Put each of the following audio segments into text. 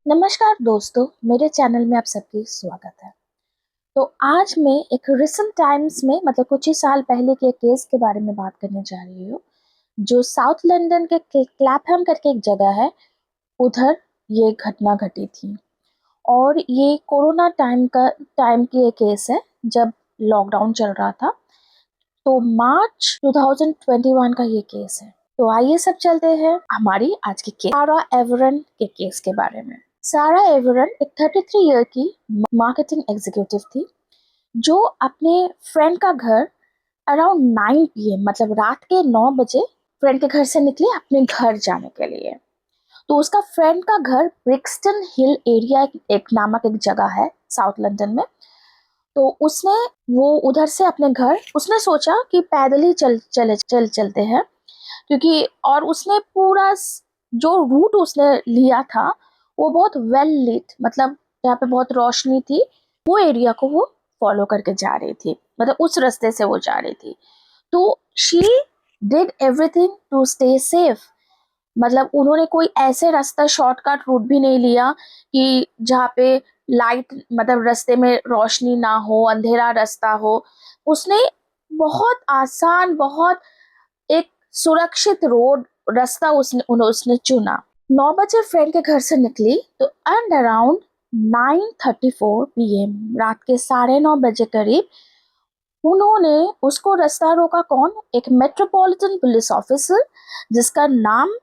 नमस्कार दोस्तों, मेरे चैनल में आप सबकी स्वागत है। तो आज मैं एक रिसेंट टाइम्स में मतलब कुछ ही साल पहले के केस के बारे में बात करने जा रही हूँ, जो साउथ लंदन के क्लैपहैम करके एक जगह है, उधर ये घटना घटी थी। और ये कोरोना टाइम की एक केस है, जब लॉकडाउन चल रहा था। तो मार्च 2021 का ये केस है। तो आइए सब चलते हैं हमारी आज की केस, सारा एवरन के केस के बारे में। सारा एवरन एक 33 ईयर की मार्केटिंग एग्जीक्यूटिव थी, जो अपने फ्रेंड का घर अराउंड 9 PM मतलब रात के 9 बजे फ्रेंड के घर से निकली अपने घर जाने के लिए। तो उसका फ्रेंड का घर ब्रिक्सटन हिल एरिया एक नामक एक जगह है साउथ लंदन में। तो उसने वो उधर से अपने घर उसने सोचा कि पैदल ही चलते हैं, क्योंकि और उसने पूरा जो रूट उसने लिया था वो बहुत वेल लिट, मतलब यहाँ पे बहुत रोशनी थी, वो एरिया को वो फॉलो करके जा रही थी, मतलब उस रास्ते से वो जा रही थी। तो she did everything to stay safe. मतलब उन्होंने कोई ऐसे रास्ता शॉर्टकट रूट भी नहीं लिया कि जहाँ पे लाइट मतलब रास्ते में रोशनी ना हो, अंधेरा रास्ता हो। उसने बहुत आसान, बहुत एक सुरक्षित रोड रास्ता उसने चुना। 9 बजे फ्रेंड के घर से निकली, तो एंड अराउंड 9:34 PM रात के 9:30 करीब उन्होंने उसको रास्ता रोका। कौन? एक मेट्रोपॉलिटन पुलिस ऑफिसर जिसका नाम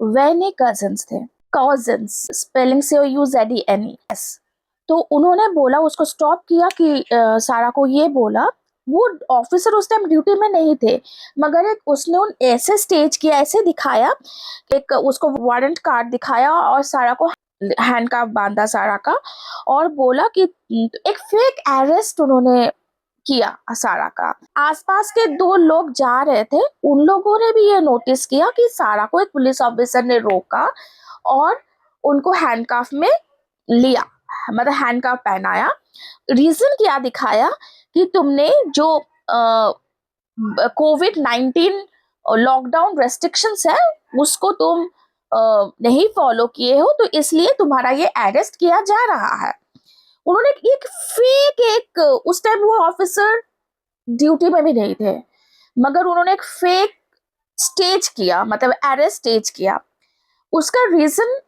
वेने कजिन्स थे। कजिन्स स्पेलिंग से UZENES। तो उन्होंने बोला, उसको स्टॉप किया कि सारा को ये बोला। वो ऑफिसर उस टाइम ड्यूटी में नहीं थे, मगर एक उसने उन ऐसे स्टेज किया, ऐसे दिखाया, एक उसको वारंट कार्ड दिखाया और सारा को हैंड का बांधा सारा का, और बोला कि एक फेक अरेस्ट उन्होंने किया सारा का। आसपास के 2 लोग जा रहे थे, उन लोगों ने भी ये नोटिस किया कि सारा को एक पुलिस ऑफिसर ने रोका और उनको हैंडकफ में लिया, मतलब हैंडकफ पहनाया। रीजन क्या दिखाया कि तुमने जो कोविड-19 लॉकडाउन रेस्ट्रिक्शंस है उसको तुम नहीं फॉलो किए हो, तो इसलिए तुम्हारा ये अरेस्ट किया जा रहा है। उन्होंने एक फेक एक उस टाइम वो ऑफिसर ड्यूटी में भी नहीं थे, मगर उन्होंने एक फेक स्टेज किया, मतलब अरेस्ट स्टेज किया। उसका रीजन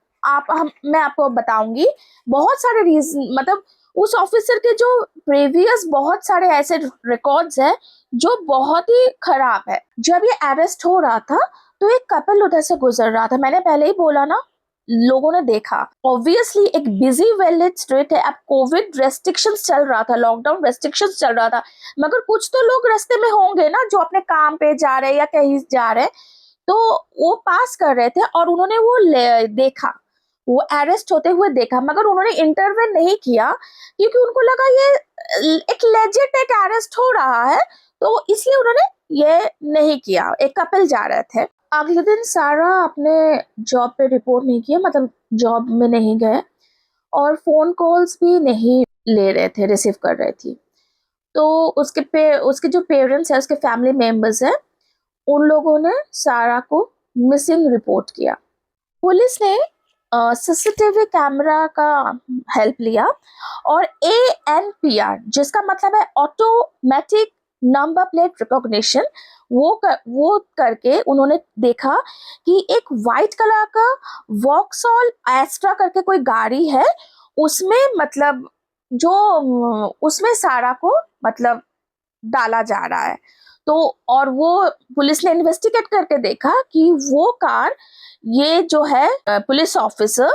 मैं आपको बताऊंगी। बहुत सारे रीजन, मतलब उस ऑफिसर के जो प्रीवियस बहुत सारे ऐसे रिकॉर्ड्स हैं जो बहुत ही खराब है। जब ये अरेस्ट हो रहा था तो एक कपल उधर से गुजर रहा था। मैंने पहले ही बोला ना, लोगों ने देखा। ऑब्वियसली एक बिजी वेल लिट स्ट्रीट है, अब कोविड रेस्ट्रिक्शंस चल रहा था, लॉकडाउन रेस्ट्रिक्शंस चल रहा था, मगर कुछ तो लोग रास्ते में होंगे ना जो अपने काम पे जा रहे या कहीं जा रहे। तो वो पास कर रहे थे और उन्होंने वो देखा, वो अरेस्ट होते हुए देखा, मगर उन्होंने इंटरवेन नहीं किया क्योंकि उनको लगा ये एक लेजिट एक अरेस्ट हो रहा है, तो इसलिए उन्होंने ये नहीं किया। एक कपल जा रहे थे। अगले दिन सारा अपने जॉब पे रिपोर्ट नहीं किया, मतलब जॉब में नहीं गए और फोन कॉल्स भी नहीं ले रहे थे, रिसीव कर रही थी। तो उसके जो पेरेंट्स है, उसके फैमिली मेंबर्स हैं, उन लोगों ने सारा को मिसिंग रिपोर्ट किया। पुलिस ने सीसीटीवी कैमरा का हेल्प लिया और ANPR, जिसका मतलब है ऑटोमेटिक नंबर प्लेट रिकॉग्निशन, वो करके उन्होंने देखा कि एक वाइट कलर का वॉक्सॉल एस्ट्रा करके कोई गाड़ी है, उसमें मतलब जो उसमें सारा को मतलब डाला जा रहा है। तो और वो पुलिस ने इन्वेस्टिगेट करके देखा कि वो कार, ये जो है पुलिस ऑफिसर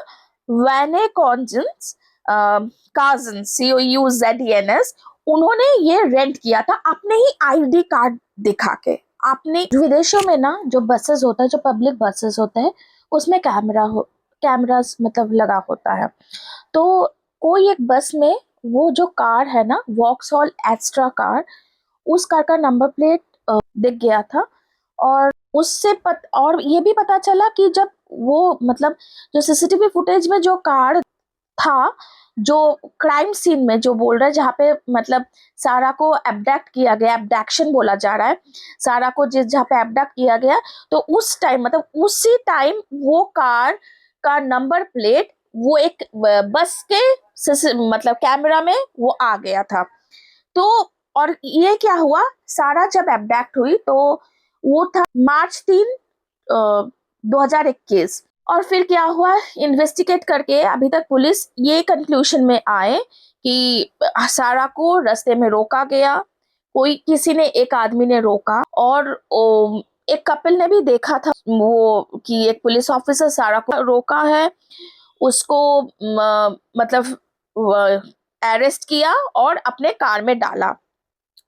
वैने कॉन्जेंस काजन COUZENS, उन्होंने ये रेंट किया था अपने ही ID कार्ड दिखा के। आपने विदेशों में ना जो बसेस होता है, जो पब्लिक बसेस होते हैं, उसमें कैमरास मतलब लगा होता है। तो कोई एक बस में वो जो कार है ना, वॉक्सहॉल एक्स्ट्रा कार, उस कार का नंबर प्लेट दिख गया था। और और ये भी पता चला कि जब वो मतलब जो सीसीटीवी फुटेज में जो कार था, जो क्राइम सीन में जो बोल रहा है, जहाँ पे मतलब सारा को एब्डक्ट किया गया, एब्डक्शन बोला जा रहा है, सारा को जहाँ पे एब्डक्ट किया गया, तो उस टाइम मतलब उसी टाइम वो कार का नंबर प्लेट वो एक बस के मतलब कैमरा में वो आ गया था। तो और ये क्या हुआ, सारा जब एबडक्ट हुई तो वो था मार्च 3 2021। और फिर क्या हुआ, इन्वेस्टिगेट करके अभी तक पुलिस ये कंक्लूजन में आए कि सारा को रास्ते में रोका गया, कोई किसी ने, एक आदमी ने रोका, और एक कपल ने भी देखा था वो कि एक पुलिस ऑफिसर सारा को रोका है, उसको मतलब अरेस्ट किया और अपने कार में डाला।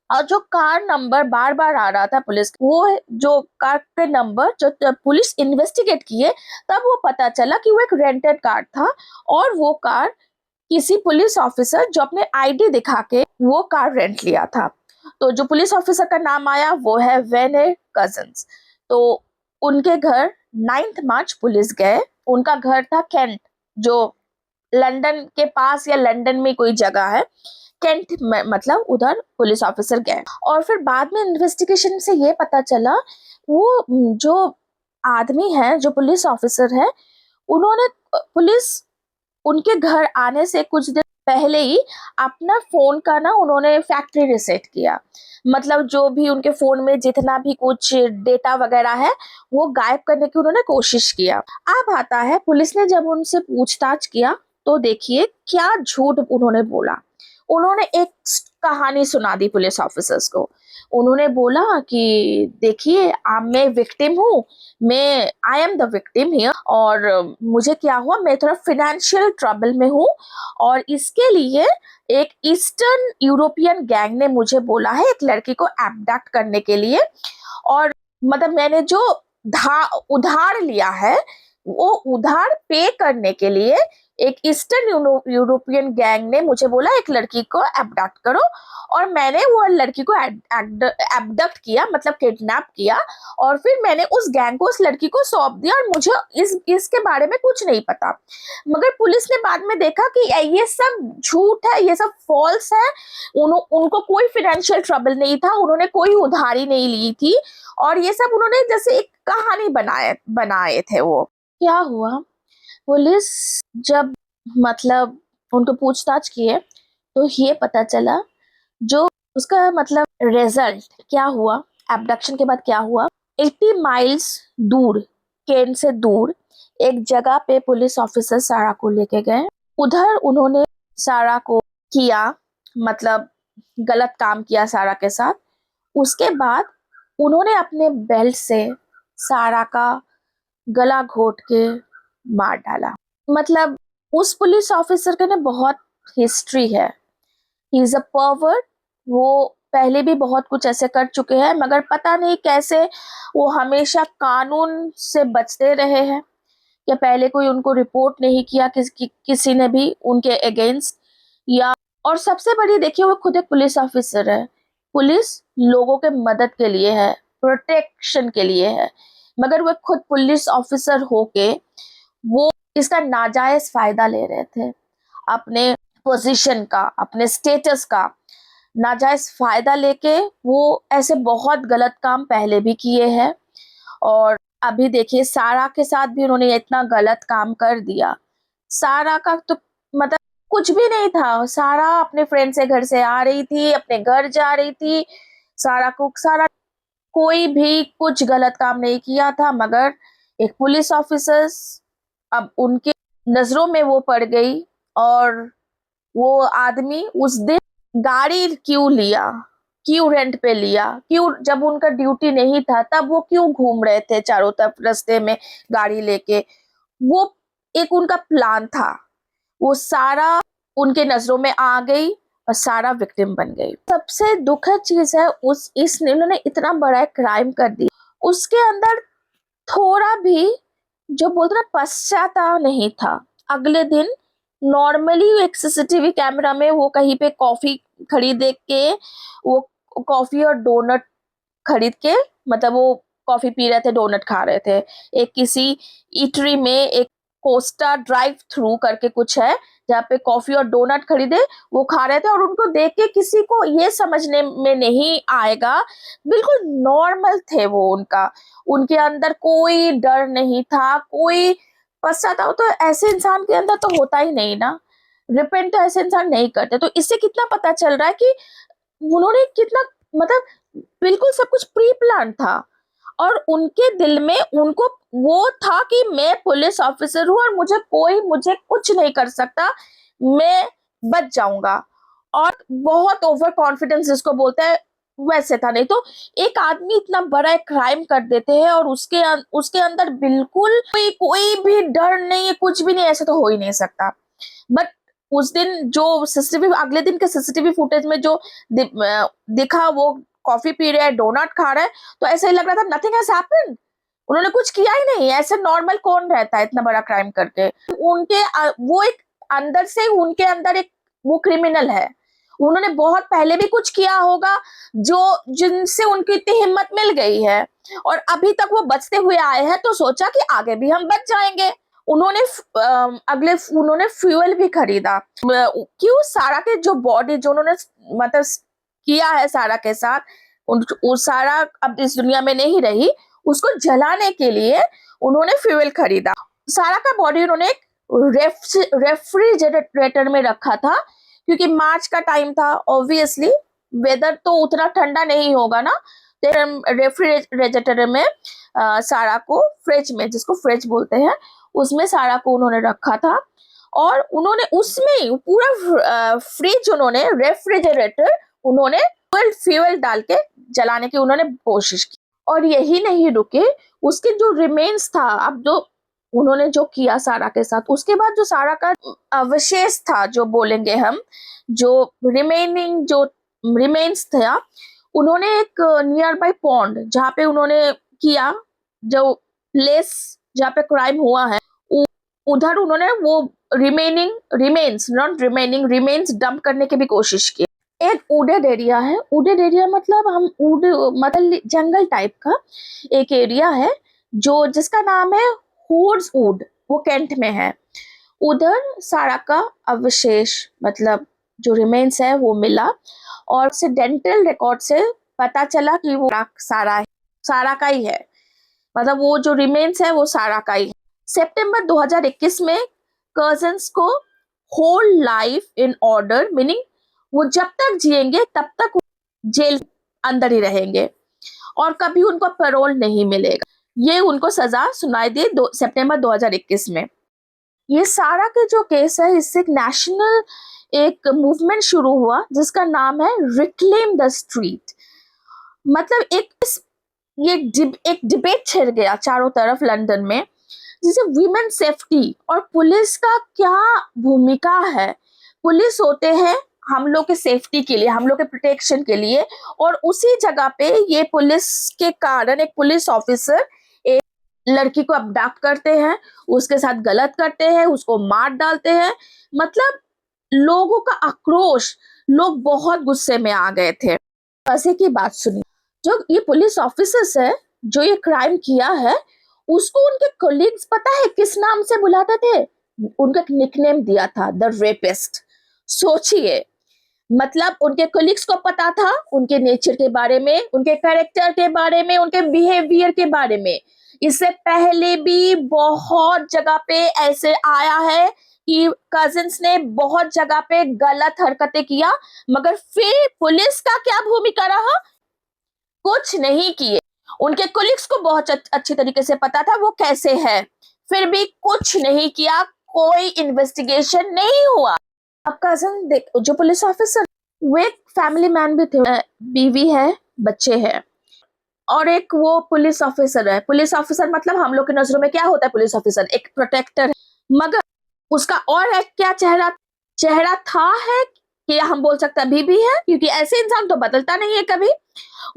और जो कार नंबर बार बार आ रहा था पुलिस, वो जो कार के नंबर जो पुलिस इन्वेस्टिगेट किए, तब वो पता चला कि वो एक रेंटेड कार था, और वो कार किसी पुलिस ऑफिसर जो अपने आईडी दिखा के वो कार रेंट लिया था। तो जो पुलिस ऑफिसर का नाम आया वो है वेने कजन्स। तो उनके घर 9 मार्च पुलिस गए। उनका घर था केंट, जो लंदन के पास या लंदन में कोई जगह है, केंट में, मतलब उधर पुलिस ऑफिसर गए। और फिर बाद में इन्वेस्टिगेशन से ये पता चला, वो जो आदमी है, जो पुलिस ऑफिसर है, उन्होंने पुलिस उनके घर आने से कुछ दिन पहले ही अपना फोन का ना उन्होंने फैक्ट्री रीसेट किया। मतलब जो भी उनके फोन में जितना भी कुछ डेटा वगैरह है वो गायब करने की उन्होंने कोशिश किया। अब आता है, पुलिस ने जब उनसे पूछताछ किया तो देखिए क्या झूठ उन्होंने बोला। उन्होंने एक कहानी सुना दी पुलिस ऑफिसर्स को। उन्होंने बोला कि देखिए मैं विक्टिम हूँ, मैं I am the victim here, और मुझे क्या हुआ, मैं थोड़ा फाइनेंशियल ट्रबल में हूँ, और इसके लिए एक ईस्टर्न यूरोपियन गैंग ने मुझे बोला है एक लड़की को एबडक्ट करने के लिए, और मतलब मैंने जो उधार लिया है वो उधार पे करने के लिए एक ईस्टर्न यूरोपियन गैंग ने मुझे बोला एक लड़की को एबडक्ट करो, और मैंने वो लड़की को एबडक्ट किया, मतलब किडनैप किया, और फिर मैंने उस गैंग को उस लड़की को सौंप दिया, और मुझे इसके बारे में कुछ नहीं पता। मगर पुलिस ने बाद में देखा कि ये सब झूठ है, ये सब फॉल्स है। उनको कोई फाइनेंशियल ट्रबल नहीं था, उन्होंने कोई उधारी नहीं ली थी, और ये सब उन्होंने जैसे एक कहानी बनाए थे। वो क्या हुआ, पुलिस जब मतलब उनको पूछताछ किए तो ये पता चला, जो उसका मतलब रिजल्ट क्या हुआ, एब्डक्शन के बाद क्या हुआ, 80 माइल्स दूर, केन से दूर एक जगह पे पुलिस ऑफिसर सारा को लेके गए। उधर उन्होंने सारा को किया, मतलब गलत काम किया सारा के साथ। उसके बाद उन्होंने अपने बेल्ट से सारा का गला घोट के मार डाला। मतलब उस पुलिस ऑफिसर के ना बहुत हिस्ट्री है, ही इज अ परवर्ट। वो पहले भी बहुत कुछ ऐसे कर चुके हैं, मगर पता नहीं कैसे वो हमेशा कानून से बचते रहे हैं, या पहले कोई उनको रिपोर्ट नहीं किया किसी ने भी उनके अगेंस्ट, या और सबसे बड़ी देखिए वो खुद एक पुलिस ऑफिसर है। पुलिस लोगों के मदद के लिए है, प्रोटेक्शन के लिए है, मगर वो खुद पुलिस ऑफिसर होके वो इसका नाजायज फायदा ले रहे थे, अपने पोजीशन का, अपने स्टेटस का नाजायज फायदा लेके वो ऐसे बहुत गलत काम पहले भी किए हैं। और अभी देखिए सारा के साथ भी उन्होंने इतना गलत काम कर दिया। सारा का तो मतलब कुछ भी नहीं था, सारा अपने फ्रेंड से घर से आ रही थी, अपने घर जा रही थी, सारा कोई भी कुछ गलत काम नहीं किया था, मगर एक पुलिस ऑफिसर अब उनके नजरों में वो पड़ गई। और वो आदमी उस दिन गाड़ी क्यों लिया, क्यों रेंट पे लिया, क्यों, जब उनका ड्यूटी नहीं था तब वो क्यों घूम रहे थे चारों तरफ रास्ते में गाड़ी लेके। वो एक उनका प्लान था, वो सारा उनके नजरों में आ गई और सारा विक्टिम बन गई। सबसे दुखद चीज है उस इस इन्होंने इतना बड़ा क्राइम कर दिया, उसके अंदर थोड़ा भी जो बोलते ना पश्चाताप नहीं था। अगले दिन नॉर्मली एक सीसीटीवी कैमरा में वो कहीं पे कॉफी खरीद के, वो कॉफी और डोनट खरीद के, मतलब वो कॉफी पी रहे थे, डोनट खा रहे थे, एक किसी ईटरी में, एक कोस्टा ड्राइव थ्रू करके कुछ है जहाँ पे कॉफी और डोनट खरीदे, वो खा रहे थे, और उनको देख के किसी को ये समझने में नहीं आएगा, बिल्कुल नॉर्मल थे वो। उनका उनके अंदर कोई डर नहीं था, कोई पश्चाताप तो ऐसे इंसान के अंदर तो होता ही नहीं ना, रिपेंट तो ऐसे इंसान नहीं करते। तो इससे कितना पता चल रहा है कि उन्होंने कितना, मतलब बिल्कुल सब कुछ प्री प्लान था, और उनके दिल में उनको वो था कि मैं पुलिस ऑफिसर हूं और मुझे कुछ नहीं कर सकता, मैं बच जाऊंगा। और बहुत ओवर कॉन्फिडेंस जिसको बोलते हैं वैसे था। नहीं तो एक आदमी इतना बड़ा एक क्राइम कर देते हैं और उसके अंदर बिल्कुल कोई भी डर नहीं है, कुछ भी नहीं, ऐसे तो हो ही नहीं सकता। बट उस दिन जो सीसीटीवी, अगले दिन के सीसीटीवी फुटेज में जो दिखा, वो कॉफी पी रहे हैं, डोनट खा रहे हैं, तो ऐसे ही लग रहा था नथिंग हैज हैपेंड, उन्होंने कुछ किया ही नहीं। ऐसे नॉर्मल कौन रहता है इतना बड़ा क्राइम करके? वो एक अंदर से उनके अंदर एक वो क्रिमिनल है, उन्होंने बहुत पहले भी कुछ किया होगा जो जिनसे उनकी इतनी हिम्मत मिल गई है, और अभी तक वो बचते हुए आए हैं, तो सोचा कि आगे भी हम बच जाएंगे। उन्होंने फ्यूल भी खरीदा। क्यों? सारा के जो बॉडी जो उन्होंने मतलब किया है सारा के साथ, सारा अब इस दुनिया में नहीं रही, उसको जलाने के लिए उन्होंने फ्यूल खरीदा। सारा का बॉडी उन्होंने एक रेफ्रिजरेटर में रखा था, क्योंकि मार्च का टाइम था, ऑब्वियसली वेदर तो उतना ठंडा नहीं होगा ना। रेफ्रिजरेटर में सारा को, फ्रिज में, जिसको फ्रिज बोलते हैं, उसमें सारा को उन्होंने रखा था, और उन्होंने उसमें पूरा फ्रिज, उन्होंने रेफ्रिजरेटर, उन्होंने फ्यूल डाल के जलाने की उन्होंने कोशिश की। और यही नहीं रुके, उसके जो रिमेन्स था, अब जो उन्होंने जो किया सारा के साथ, उसके बाद जो सारा का अवशेष था, जो बोलेंगे हम, जो रिमेन्स था, उन्होंने एक नियर बाय पॉन्ड, जहाँ पे उन्होंने किया, जो प्लेस जहाँ पे क्राइम हुआ है, उधर उन्होंने वो रिमेन्स डंप करने की भी कोशिश की। एक वुडेड एरिया है, वुडेड एरिया मतलब मतलब जंगल टाइप का एक एरिया है, जो जिसका नाम है हुड्स वुड, वो कैंट में है। उधर सारा का अवशेष, मतलब जो रिमेन्स है, वो मिला, और से डेंटल रिकॉर्ड से पता चला कि वो सारा का ही है, मतलब वो जो रिमेन्स है वो सारा का ही है। सितंबर 2021 में कजन्स को whole life in order, meaning वो जब तक जिएंगे तब तक जेल अंदर ही रहेंगे, और कभी उनको पैरोल नहीं मिलेगा। ये उनको सजा सुनाई दी सितंबर 2021 में। ये सारा के जो केस है, इससे एक नेशनल एक मूवमेंट शुरू हुआ, जिसका नाम है रिक्लेम द स्ट्रीट। मतलब एक डिबेट छिड़ गया चारों तरफ लंदन में, जिसे वीमेन सेफ्टी और पुलिस का क्या भूमिका है। पुलिस होते हैं हम लोग के सेफ्टी के लिए, हम लोग के प्रोटेक्शन के लिए, और उसी जगह पे ये पुलिस के कारण एक पुलिस ऑफिसर एक लड़की को अबडक्ट करते हैं, उसके साथ गलत करते हैं, उसको मार डालते हैं। मतलब लोगों का आक्रोश, लोग बहुत गुस्से में आ गए थे। ऐसे की बात सुनी, जो ये पुलिस ऑफिसर्स है जो ये क्राइम किया है, उसको उनके कोलीग्स पता है किस नाम से बुलाते थे? उनका एक निकनेम दिया था, द रेपिस्ट। सोचिए, मतलब उनके कोलीग्स को पता था उनके नेचर के बारे में, उनके कैरेक्टर के बारे में, उनके बिहेवियर के बारे में। इससे पहले भी बहुत जगह पे ऐसे आया है कि कजिन्स ने बहुत जगह पे गलत हरकतें किया, मगर फिर पुलिस का क्या भूमिका रहा? कुछ नहीं किए। उनके कोलिग्स को बहुत अच्छी तरीके से पता था वो कैसे है, फिर भी कुछ नहीं किया, कोई इन्वेस्टिगेशन नहीं हुआ। अब कजन देख, जो पुलिस ऑफिसर, वो एक फैमिली मैन भी थे, बीवी है, बच्चे हैं, और एक वो पुलिस ऑफिसर है। पुलिस ऑफिसर मतलब हम लोग की नजरों में क्या होता है? पुलिस ऑफिसर एक प्रोटेक्टर है, मगर उसका और एक क्या चेहरा था है कि हम बोल सकते अभी भी है, क्योंकि ऐसे इंसान तो बदलता नहीं है कभी।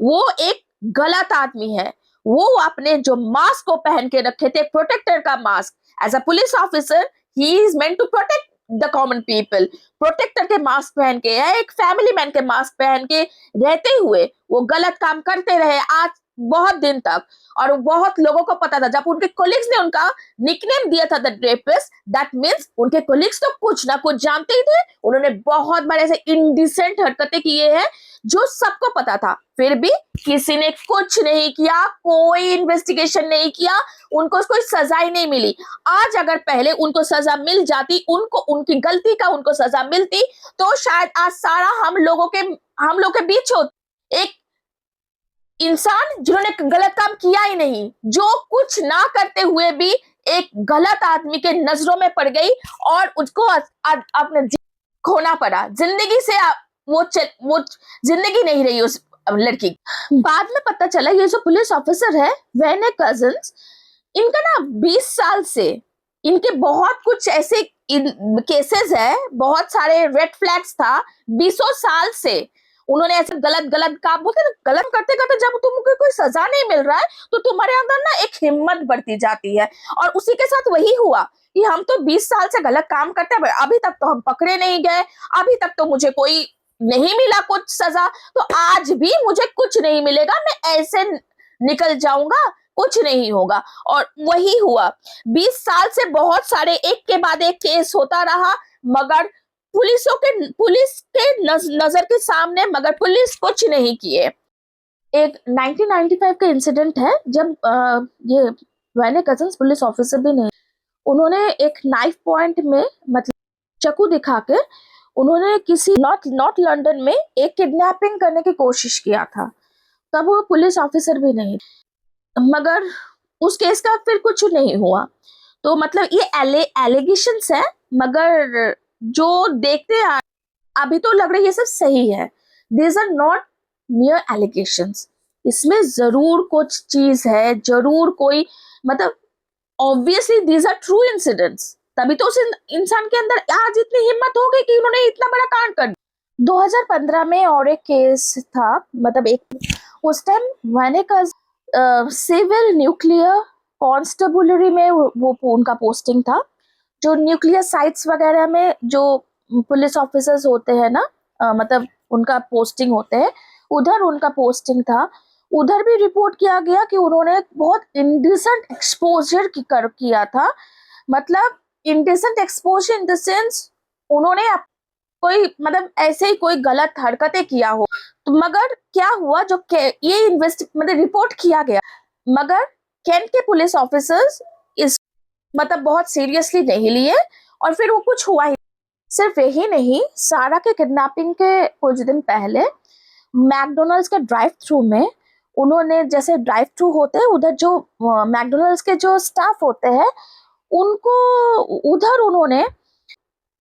वो एक गलत आदमी है। वो अपने जो मास्क को पहन के रखे थे, प्रोटेक्टर का mask, as a police officer he is meant to protect the common people. Protector के मास्क पहन के है, एक फैमिली मैन के मास्क पहन के रहते हुए वो गलत काम करते रहे आज बहुत दिन तक, और बहुत लोगों को पता था। जब उनके कोलिग्स ने उनका निकनेम दिया था द रेपिस्ट, दैट मींस उनके कोलिग्स तो कुछ ना कुछ जानते ही थे। उन्होंने बहुत बार ऐसे इंडिसेंट हरकतें किए हैं जो सबको पता था, फिर भी किसी ने कुछ नहीं किया, कोई इन्वेस्टिगेशन नहीं किया, उनको कोई सजा ही नहीं मिली। आज अगर पहले उनको सजा मिल जाती, उनको उनकी गलती का उनको सजा मिलती, तो शायद आज सारा हम लोग के बीच हो एक इंसान जिन्होंने गलत काम किया ही नहीं, जो कुछ ना करते हुए भी एक गलत आदमी के नजरों में पड़ गई और उसको अपने खोना पड़ा। जिंदगी से वो जिंदगी नहीं रही उस लड़की। बाद में पता चला ये जो पुलिस ऑफिसर है वेने कजिन्स, इनका ना 20 साल से इनके बहुत कुछ ऐसे केसेस है, बहुत सारे रेड फ्लैग्स था। 20 साल से उन्होंने ऐसे गलत काम बोलते ना, गलत करते करते जब तुमको कोई सजा नहीं मिल रहा है तो तुम्हारे अंदर ना एक हिम्मत बढ़ती जाती है। और उसी के साथ वही हुआ कि हम तो 20 साल से गलत काम करते हैं, अभी तक तो हम पकड़े नहीं गए, अभी तक तो मुझे कोई नहीं मिला कुछ सजा, तो आज भी मुझे कुछ नहीं मिलेगा, मैं ऐसे निकल जाऊंगा, कुछ नहीं होगा। और वही हुआ। 20 साल से बहुत सारे एक के बाद एक केस होता रहा, मगर पुलिस के नजर के सामने, मगर पुलिस कुछ नहीं किए। एक 1995 का इंसिडेंट है जब ये वेने कजिन्स पुलिस ऑफिसर भी नहीं, उन्होंने एक नाइफ पॉइंट में मतलब चाकू दिखा के उन्होंने किसी नॉर्थ लंदन में एक किडनैपिंग करने की कोशिश किया था। तब वो पुलिस ऑफिसर भी नहीं, मगर उस केस का फिर कुछ नहीं हुआ। तो मतलब ये एलिगेशंस है, मगर जो देखते हैं अभी तो लग रहा है ये सब सही है। These are not mere allegations, इसमें जरूर कुछ चीज है, जरूर कोई मतलब obviously these are true incidents, तभी तो उस इंसान के अंदर आज इतनी हिम्मत हो गई कि उन्होंने इतना बड़ा कांड कर। 2015 में और एक केस था, मतलब एक उस टाइम मैंने सिविल न्यूक्लियर कॉन्स्टेबुलरी में वो उनका पोस्टिंग था। जो न्यूक्लियर साइट्स वगैरह में जो पुलिस ऑफिसर्स होते हैं ना, मतलब उनका पोस्टिंग होते हैं, उधर उनका पोस्टिंग था। उधर भी रिपोर्ट किया गया कि उन्होंने बहुत इंडिसेंट एक्सपोजर किया था। मतलब indecent exposure in the sense उन्होंने कोई मतलब ऐसे ही कोई गलत हरकतें किया हो, तो मगर क्या हुआ जो ये मतलब रिपोर्ट किया गया, मगर कैंट के पुलिस ऑफिसर्स इस मतलब बहुत सीरियसली नहीं लिए और फिर वो कुछ हुआ ही। सिर्फ यही नहीं, सारा के किडनैपिंग के कुछ दिन पहले मैकडोनल्ड्स के ड्राइव थ्रू में उन्होंने, जैसे ड्राइव थ्रू होते हैं उधर जो मैकडोनल्ड्स के जो स्टाफ होते हैं उनको उधर उन्होंने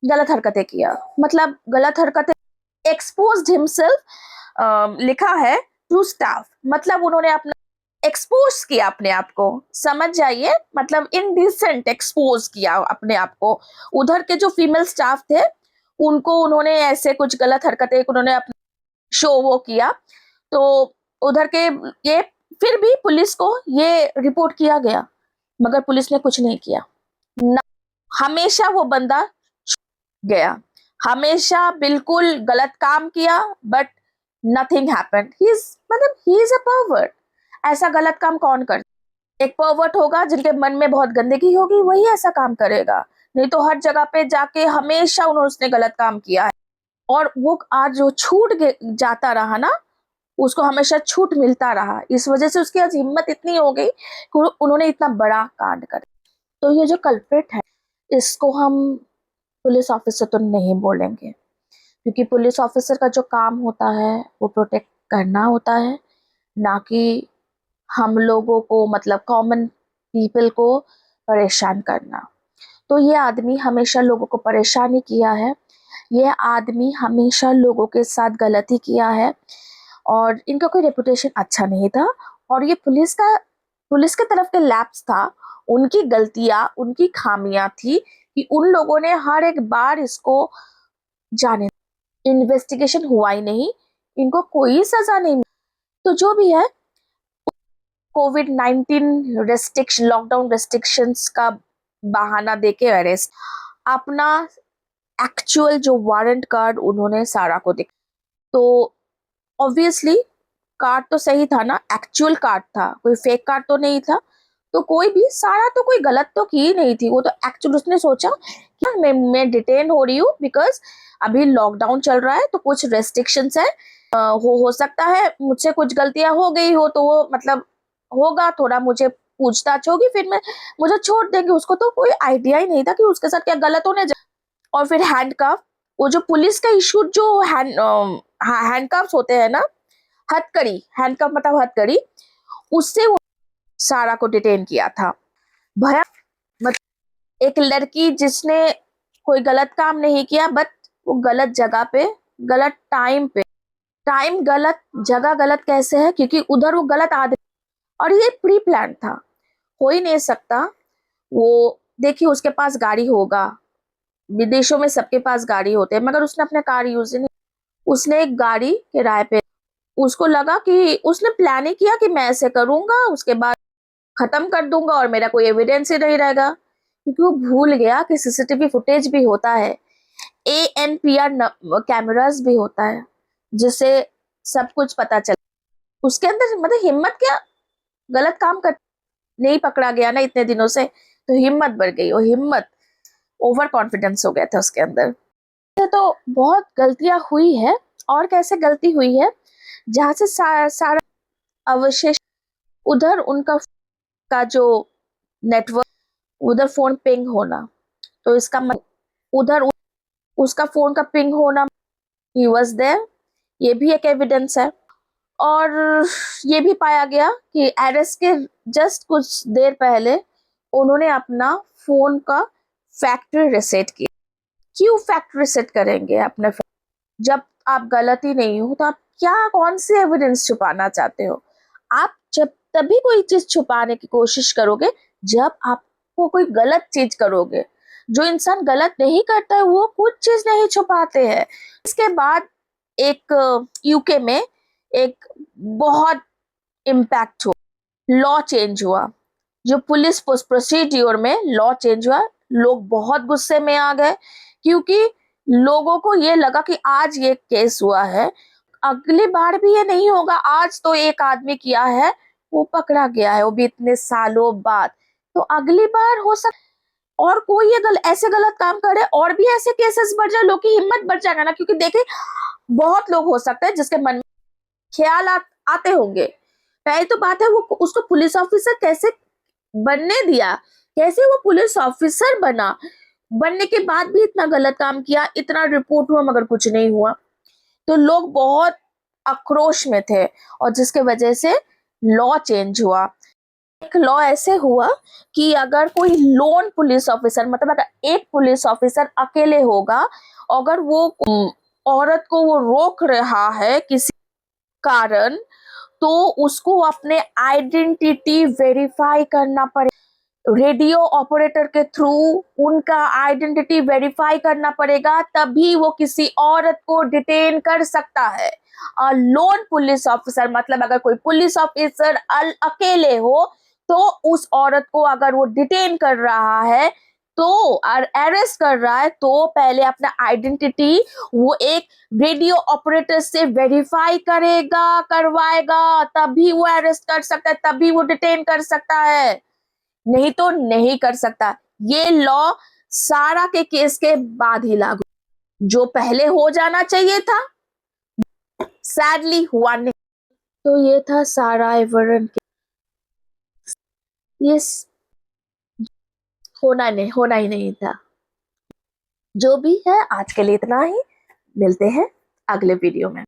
गलत हरकतें किया, मतलब गलत हरकतें एक्सपोज्ड हिमसेल्फ लिखा है टू स्टाफ, मतलब उन्होंने अपना एक्सपोज किया अपने आप को, समझ जाइए, मतलब इनडिसेंट एक्सपोज किया अपने आप को। उधर के जो फीमेल स्टाफ थे उनको उन्होंने ऐसे कुछ गलत हरकतें उन्होंने अपना शो वो किया। तो उधर के ये फिर भी पुलिस को ये रिपोर्ट किया गया, मगर पुलिस ने कुछ नहीं किया ना, हमेशा वो बंदा गया, हमेशा बिल्कुल गलत काम किया, बट नथिंग हैपेंड। मतलब ही इज अ परवर्ट। ऐसा गलत काम कौन करता? एक परवर्ट होगा जिनके मन में बहुत गंदगी होगी, वही ऐसा काम करेगा, नहीं तो हर जगह पे जाके हमेशा उसने गलत काम किया है और वो आज जो छूट जाता रहा ना, उसको हमेशा छूट मिलता रहा, इस वजह से उसकी आज हिम्मत इतनी हो गई कि उन्होंने इतना बड़ा कांड कर। तो ये जो कल्प्रिट है इसको हम पुलिस ऑफिसर तो नहीं बोलेंगे, क्योंकि पुलिस ऑफिसर का जो काम होता है वो प्रोटेक्ट करना होता है, ना कि हम लोगों को मतलब कॉमन पीपल को परेशान करना। तो ये आदमी हमेशा लोगों को परेशान ही किया है, ये आदमी हमेशा लोगों के साथ गलती किया है और इनका कोई रेपुटेशन अच्छा नहीं था। और ये पुलिस के तरफ के लैप्स था, उनकी गलतियां, उनकी खामियां थी कि उन लोगों ने हर एक बार इसको जाने, इन्वेस्टिगेशन हुआ ही नहीं, इनको कोई सजा नहीं। तो जो भी है, कोविड-19 रेस्ट्रिक्शन, लॉकडाउन रेस्ट्रिक्शंस का बहाना देके अरेस्ट, अपना एक्चुअल जो वारंट कार्ड उन्होंने सारा को दिखा। तो ऑब्वियसली कार्ड तो सही था ना, एक्चुअल कार्ड था, कोई फेक कार्ड तो नहीं था। तो कोई भी सारा तो कोई गलत तो की नहीं थी, वो तो एक्चुअल उसने सोचा कि मैं डिटेन हो रही हूँ बिकॉज अभी लॉकडाउन चल रहा है तो कुछ रेस्ट्रिक्शंस है, हो सकता है मुझसे कुछ गलतियां हो गई हो, तो वो मतलब होगा, थोड़ा मुझे पूछताछ होगी, फिर मैं मुझे छोड़ देंगे। उसको तो कोई आइडिया ही नहीं था कि उसके साथ क्या गलत होने जा। और फिर हैंडकफ, वो जो पुलिस का इशू जो हैंडकफ्स होते हैं ना, हथकड़ी, हैंडकफ मतलब हथकड़ी, उससे वो सारा को डिटेन किया था। भया मतलब एक लड़की जिसने कोई गलत काम नहीं किया, बट वो गलत जगह पे, गलत टाइम पे, टाइम गलत, जगह गलत कैसे है, क्योंकि उधर वो गलत आदमी, और ये प्री प्लान था, हो ही नहीं सकता। वो देखिए उसके पास गाड़ी होगा, विदेशों में सबके पास गाड़ी होते हैं, मगर उसने अपने कार यूज नहीं, उसने एक गाड़ी किराए पे, उसको लगा कि उसने प्लान ही किया कि मैं ऐसे करूंगा, उसके बाद खत्म कर दूंगा और मेरा कोई एविडेंस ही नहीं रहेगा, क्योंकि वो भूल गया कि सीसीटीवी फुटेज भी होता है, ANPR कैमरास भी होता है, जिससे सब कुछ पता चले। उसके अंदर मतलब हिम्मत क्या, गलत काम कर, नहीं पकड़ा गया ना इतने दिनों से, तो हिम्मत बढ़ गई, वो हिम्मत, ओवर कॉन्फिडेंस हो गया था उसके अंदर। तो बहुत गलतियां हुई है, और कैसे गलती हुई है, जहां से सारा अवशेष, उधर उनका का जो नेटवर्क, उधर फोन पिंग होना, तो इसका उधर उसका फोन का पिंग होना, ही वाज देयर, ये भी एक एविडेंस है। और ये भी पाया गया कि अरेस्ट के जस्ट कुछ देर पहले उन्होंने अपना फोन का फैक्ट्री रीसेट किया। क्यों फैक्ट्री रीसेट करेंगे अपने फोन? जब आप गलत ही नहीं हो, तो आप क्या, कौन सी एविडेंस छुपाना चाहते हो? आप जब तभी कोई चीज छुपाने की कोशिश करोगे जब आपको कोई गलत चीज करोगे। जो इंसान गलत नहीं करता है वो कुछ चीज नहीं छुपाते हैं। इसके बाद एक यूके में एक बहुत इम्पैक्ट हुआ, लॉ चेंज हुआ, जो पुलिस प्रोसीड्योर में लॉ चेंज हुआ। लोग बहुत गुस्से में आ गए, क्योंकि लोगों को ये लगा कि आज ये केस हुआ है, अगली बार भी ये नहीं होगा। आज तो एक आदमी किया है, वो पकड़ा गया है, वो भी इतने सालों बाद, तो अगली बार हो सकता और कोई ये ऐसे गलत काम करे, और भी ऐसे केसेस बढ़ जाए, लोग की हिम्मत बढ़ जाएगा ना, क्योंकि देखिए बहुत लोग हो सकते हैं जिसके मन में ख्याल आते होंगे। पहली तो बात है वो उसको पुलिस ऑफिसर कैसे बनने दिया, कैसे वो पुलिस ऑफिसर बना, बनने के बाद भी इतना गलत काम किया, इतना रिपोर्ट हुआ मगर कुछ नहीं हुआ। तो लोग बहुत आक्रोश में थे, और जिसके वजह से लॉ चेंज हुआ। एक लॉ ऐसे हुआ कि अगर कोई लोन पुलिस ऑफिसर, मतलब अगर एक पुलिस ऑफिसर अकेले होगा, अगर वो औरत को वो रोक रहा है किसी कारण, तो उसको अपने आइडेंटिटी वेरीफाई करना पड़ेगा, रेडियो ऑपरेटर के थ्रू उनका आइडेंटिटी वेरीफाई करना पड़ेगा, तभी वो किसी औरत को डिटेन कर सकता है। और लोन पुलिस ऑफिसर मतलब अगर कोई पुलिस ऑफिसर अकेले हो, तो उस औरत को अगर वो डिटेन कर रहा है, तो अरेस्ट कर रहा है, तो पहले अपना आइडेंटिटी वो एक रेडियो ऑपरेटर से वेरीफाई करेगा, करवाएगा, तभी वो अरेस्ट कर सकता है, तभी वो डिटेन कर सकता है, नहीं तो नहीं कर सकता। ये लॉ सारा के केस के बाद ही लागू, जो पहले हो जाना चाहिए था, सैडली हुआ नहीं। तो ये था सारा एवरन के, ये होना ही नहीं था। जो भी है आज के लिए इतना ही, मिलते हैं अगले वीडियो में।